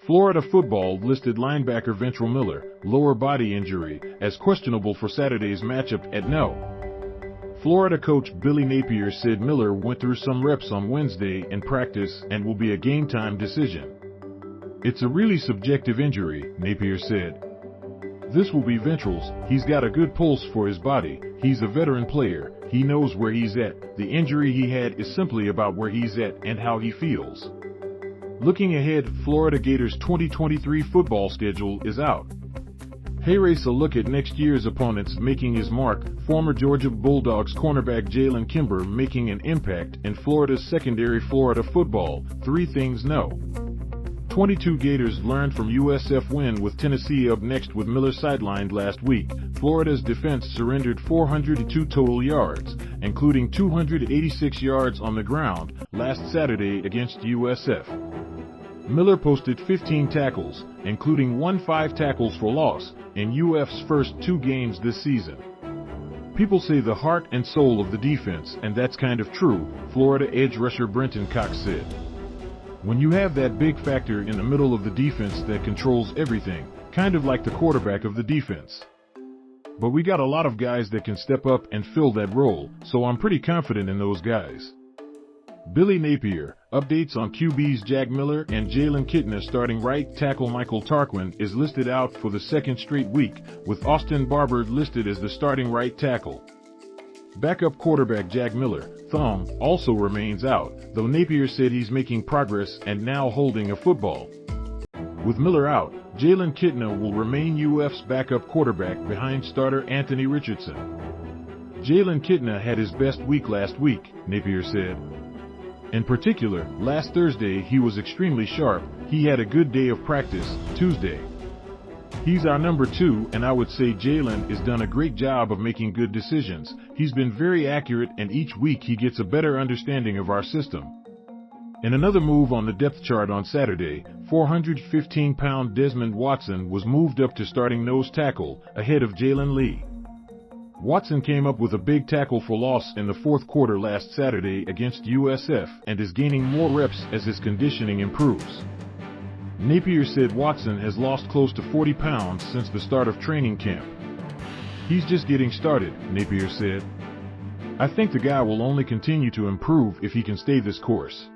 Florida football listed linebacker Ventrell Miller, lower body injury, as questionable for Saturday's matchup at no. Florida coach Billy Napier said Miller went through some reps on Wednesday in practice and will be a game-time decision. It's a really subjective injury, Napier said. This will be Ventrell's. He's got a good pulse for his body. He's a veteran player. He knows where he's at. The injury he had is simply about where he's at and how he feels. Looking ahead, Florida Gators' 2023 football schedule is out. Here's a look at next year's opponents making his mark. Former Georgia Bulldogs cornerback Jalen Kimber making an impact in Florida's secondary. Florida football, 3 things no. 22 Gators learned from USF win with Tennessee. Up next with Miller sidelined last week. Florida's defense surrendered 402 total yards, including 286 yards on the ground, last Saturday against USF. Miller posted 15 tackles, including 5 tackles for loss, in UF's first 2 games this season. People say the heart and soul of the defense, and that's kind of true, Florida edge rusher Brenton Cox said. When you have that big factor in the middle of the defense that controls everything, kind of like the quarterback of the defense. But we got a lot of guys that can step up and fill that role, so I'm pretty confident in those guys. Billy Napier, updates on QBs Jack Miller and Jalen Kitna. Starting right tackle Michael Tarquin is listed out for the 2nd straight week, with Austin Barber listed as the starting right tackle. Backup quarterback Jack Miller, thumb, also remains out, though Napier said he's making progress and now holding a football. With Miller out, Jalen Kitna will remain UF's backup quarterback behind starter Anthony Richardson. Jalen Kitna had his best week last week, Napier said. In particular, last Thursday he was extremely sharp. He had a good day of practice, Tuesday. He's our number 2, and I would say Jalen has done a great job of making good decisions. He's been very accurate, and each week he gets a better understanding of our system. In another move on the depth chart on Saturday, 415-pound Desmond Watson was moved up to starting nose tackle, ahead of Jalen Lee. Watson came up with a big tackle for loss in the 4th quarter last Saturday against USF and is gaining more reps as his conditioning improves. Napier said Watson has lost close to 40 pounds since the start of training camp. He's just getting started, Napier said. I think the guy will only continue to improve if he can stay this course.